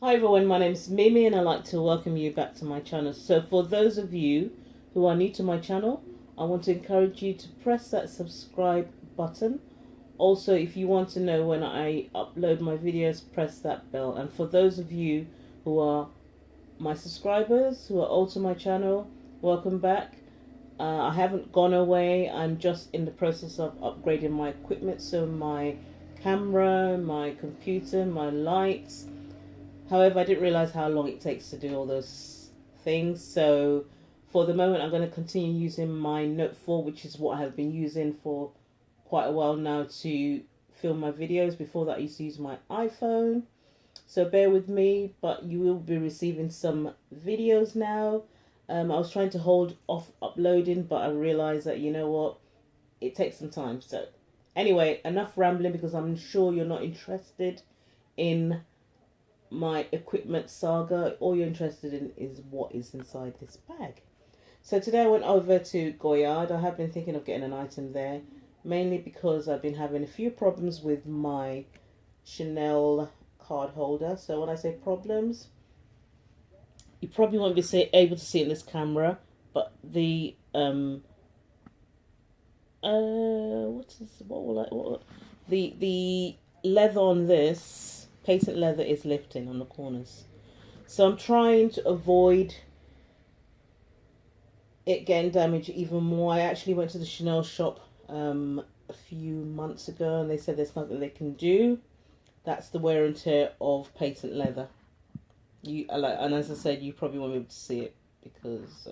Hi everyone, my name is Mimi and I'd like to welcome you back to my channel. So for those of you who are new to my channel, I want to encourage you to press that subscribe button. Also, if you want to know when I upload my videos, press that bell. And for those of you who are my subscribers, who are old to my channel, welcome back. I haven't gone away, I'm just in the process of upgrading my equipment, so my camera, my computer, my lights. However, I didn't realize how long it takes to do all those things. So for the moment, I'm going to continue using my Note 4, which is what I have been using for quite a while now to film my videos. Before that, I used to use my iPhone. So bear with me, but you will be receiving some videos now. I was trying to hold off uploading, but I realized that, you know what, it takes some time. So anyway, enough rambling, because I'm sure you're not interested in my equipment saga. All you're interested in is what is inside this bag. So today I went over to Goyard. I have been thinking of getting an item there, mainly because I've been having a few problems with my Chanel card holder. So when I say problems, you probably won't be able to see in this camera, but the the leather on this patent leather is lifting on the corners. So I'm trying to avoid it getting damaged even more. I actually went to the Chanel shop a few months ago and they said there's nothing they can do. That's the wear and tear of patent leather. And as I said, you probably won't be able to see it because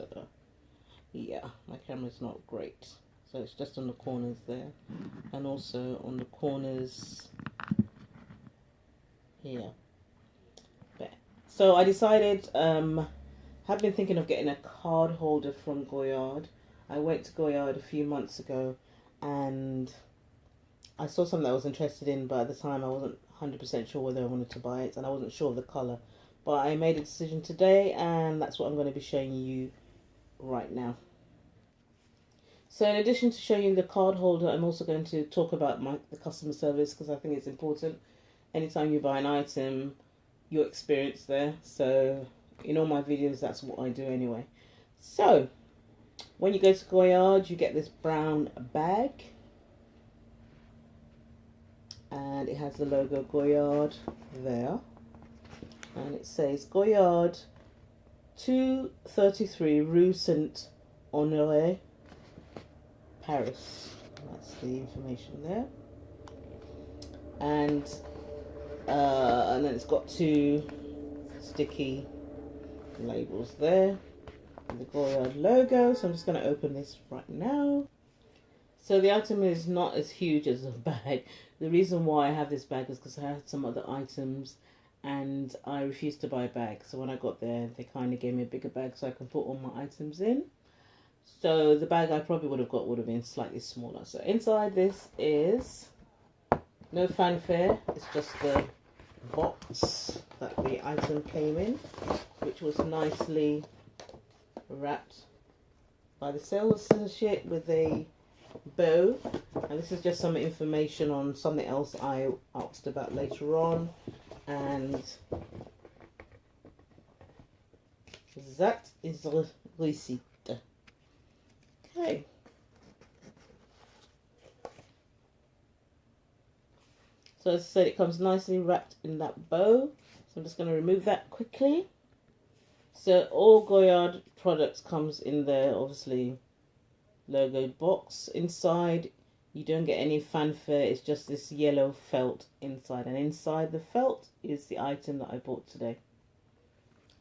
yeah, my camera's not great. So it's just on the corners there, and also on the corners here. There. So I decided, have been thinking of getting a card holder from Goyard. I went to Goyard a few months ago and I saw something that I was interested in, but at the time I wasn't 100% sure whether I wanted to buy it, and I wasn't sure of the colour. But I made a decision today, and that's what I'm going to be showing you right now. So in addition to showing you the card holder, I'm also going to talk about the customer service, because I think it's important. Anytime you buy an item, your experience there. So in all my videos, that's what I do anyway. So when you go to Goyard, you get this brown bag, and it has the logo Goyard there, and it says Goyard 233 Rue Saint Honoré, Paris. That's the information there, and then it's got two sticky labels there, and the Goyard logo. So I'm just going to open this right now. So the item is not as huge as a bag. The reason why I have this bag is because I had some other items and I refused to buy a bag. So when I got there, they kind of gave me a bigger bag so I can put all my items in. So the bag I probably would have got would have been slightly smaller. So inside this is no fanfare. It's just the box that the item came in, which was nicely wrapped by the sales associate with a bow. And this is just some information on something else I asked about later on, and that is the receipt. Okay, so as I said, it comes nicely wrapped in that bow, so I'm just going to remove that quickly. So all Goyard products comes in there, obviously logoed box. Inside you don't get any fanfare, it's just this yellow felt inside, and inside the felt is the item that I bought today.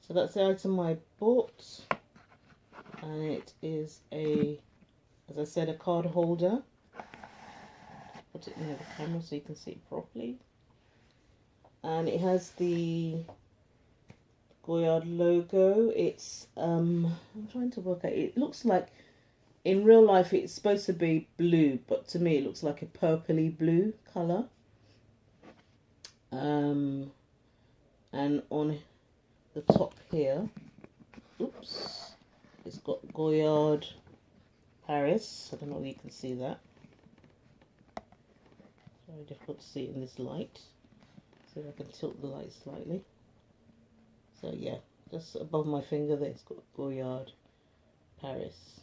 So that's the item I bought, and it is a, as I said, a card holder. Put it near the camera so you can see it properly, and it has the Goyard logo. It's I'm trying to work out, it looks like in real life it's supposed to be blue, but to me it looks like a purpley blue colour. And on the top here, oops, it's got Goyard Paris. I don't know if you can see that. Very difficult to see in this light. See if I can tilt the light slightly. So yeah, just above my finger there, it's got Goyard, Paris.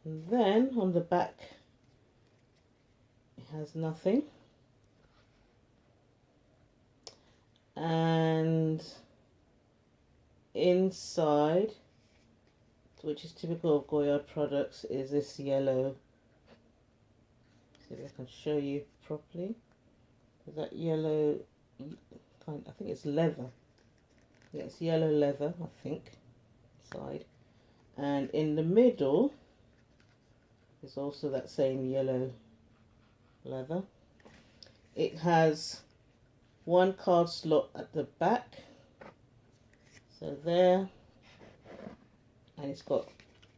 And then on the back, it has nothing. And inside, which is typical of Goyard products, is this yellow. See if I can show you properly. That yellow kind, I think it's leather. Yeah, it's yellow leather, I think, side. And in the middle is also that same yellow leather. It has one card slot at the back, so there, and it's got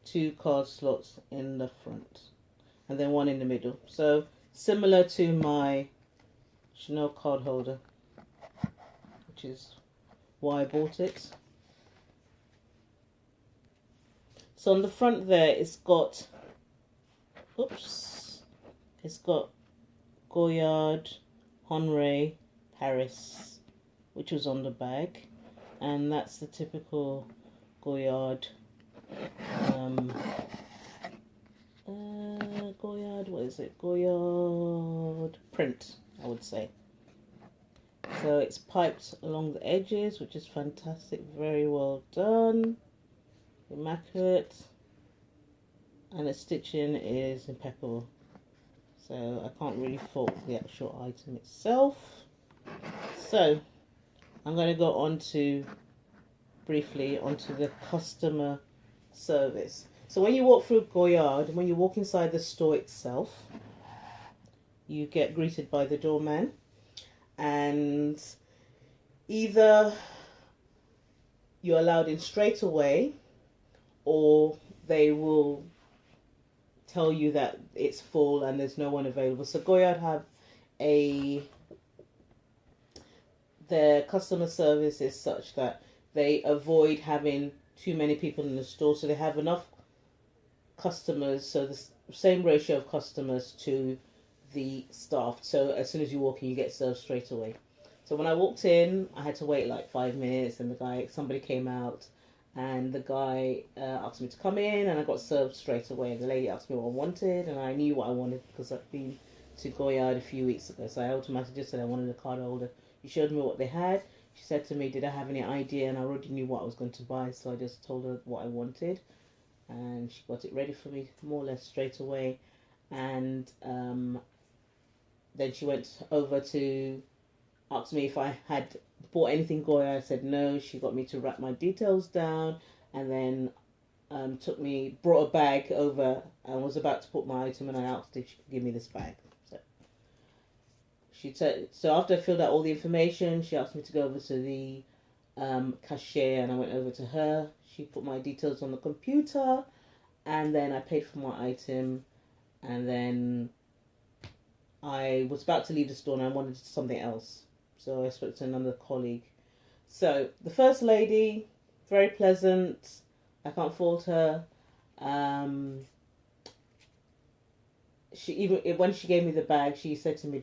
two card slots in the front and then one in the middle, so similar to my Chanel card holder, which is why I bought it. So on the front there, it's got, it's got Goyard, Honore, Paris, which was on the bag, and that's the typical Goyard, Goyard, what is it? Goyard print, I would say. So it's piped along the edges, which is fantastic, very well done, immaculate, and the stitching is impeccable. So I can't really fault the actual item itself. So I'm going to go on to briefly onto the customer service. So when you walk through Goyard, when you walk inside the store itself, you get greeted by the doorman, and either you're allowed in straight away, or they will tell you that it's full and there's no one available. So Goyard have their customer service is such that they avoid having too many people in the store, so they have enough customers, so the same ratio of customers to the staff, so as soon as you walk in you get served straight away. So when I walked in, I had to wait like 5 minutes, and somebody came out, and the guy asked me to come in, and I got served straight away. The lady asked me what I wanted, and I knew what I wanted because I'd been to Goyard a few weeks ago, so I automatically just said I wanted a card holder. She showed me what they had. She said to me, did I have any idea, and I already knew what I was going to buy, so I just told her what I wanted, and she got it ready for me more or less straight away. And then she went over to ask me if I had bought anything Goya. I said no. She got me to write my details down, and then brought a bag over, and was about to put my item, and I asked if she could give me this bag. So after I filled out all the information, she asked me to go over to the cashier, and I went over to her. She put my details on the computer, and then I paid for my item, and then I was about to leave the store and I wanted something else. So I spoke to another colleague. So the first lady, very pleasant. I can't fault her. When she gave me the bag, she said to me,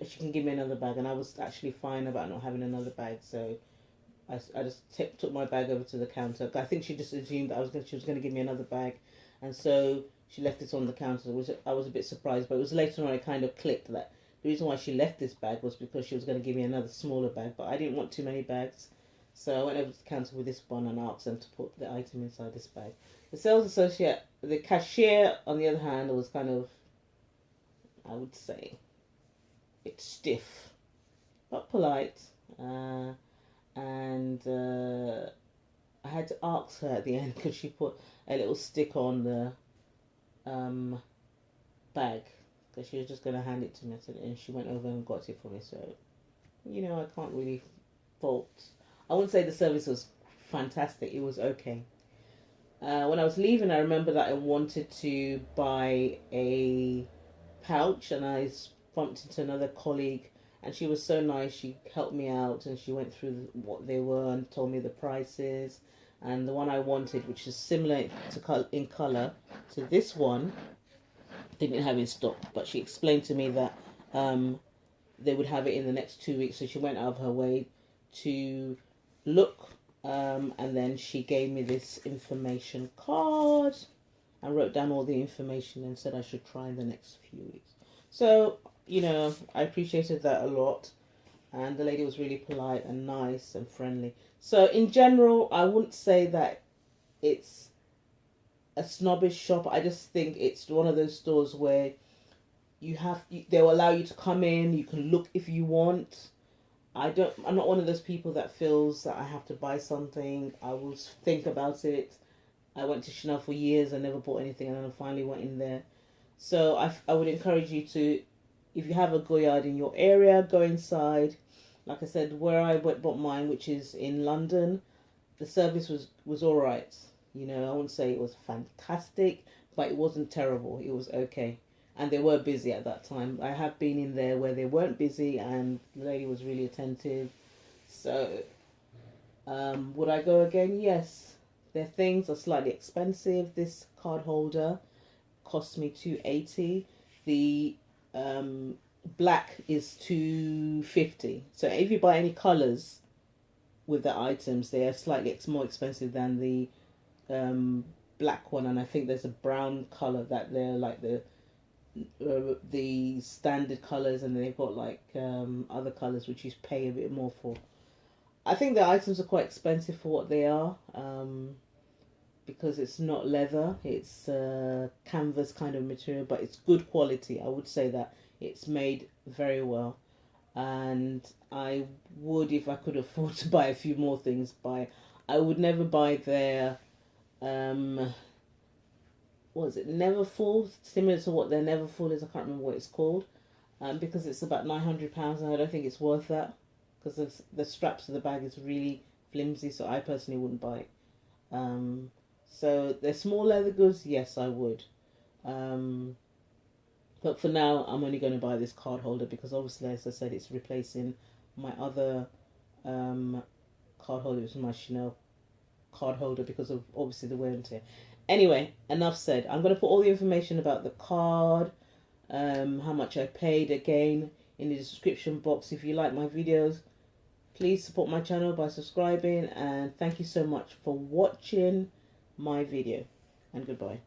she can give me another bag, and I was actually fine about not having another bag. So I just took my bag over to the counter. I think she just assumed that she was going to give me another bag, and so she left it on the counter. I was a bit surprised, but it was later on I kind of clicked that the reason why she left this bag was because she was going to give me another smaller bag, but I didn't want too many bags. So I went over to the counter with this one and asked them to put the item inside this bag. The sales associate, the cashier, on the other hand, was kind of, I would say, a bit stiff, but polite. And I had to ask her at the end because she put a little stick on the bag, because she was just going to hand it to me, and she went over and got it for me. So, I can't really fault. I wouldn't say the service was fantastic. It was okay. When I was leaving, I remember that I wanted to buy a pouch, and I bumped into another colleague, and she was so nice. She helped me out, and she went through what they were and told me the prices. And the one I wanted, which is similar in colour to this one, didn't have in stock. But she explained to me that they would have it in the next 2 weeks. So she went out of her way to look, and then she gave me this information card. I wrote down all the information and said I should try in the next few weeks. So, you know, I appreciated that a lot. And the lady was really polite and nice and friendly. So in general, I wouldn't say that it's a snobbish shop. I just think it's one of those stores where they'll allow you to come in, you can look if you want. I'm not one of those people that feels that I have to buy something. I will think about it. I went to Chanel for years and never bought anything, and then I finally went in there. So I would encourage you to, if you have a Goyard in your area, go inside. Like I said, where I bought mine, which is in London, the service was all right. You know, I wouldn't say it was fantastic, but it wasn't terrible. It was okay. And they were busy at that time. I have been in there where they weren't busy and the lady was really attentive. So, would I go again? Yes. Their things are slightly expensive. This card holder cost me $280. The black is $250. So if you buy any colours with the items, they are slightly more expensive than the black one. And I think there's a brown colour that they're like the standard colours, and they've got like other colours which you pay a bit more for. I think the items are quite expensive for what they are, because it's not leather, it's canvas kind of material, but it's good quality. I would say that it's made very well, and I would, if I could afford to buy a few more things, I would never buy their what is it, Neverfull, similar to what their Neverfull is. I can't remember what it's called, because it's about £900, and I don't think it's worth that, because the straps of the bag is really flimsy, so I personally wouldn't buy it. So they're small leather goods, yes, I would. But for now, I'm only going to buy this card holder because obviously, as I said, it's replacing my other card holder, which is my Chanel card holder, because of obviously the wear and tear. Anyway, enough said. I'm going to put all the information about the card, how much I paid, again in the description box. If you like my videos, please support my channel by subscribing, and thank you so much for watching my video, and goodbye.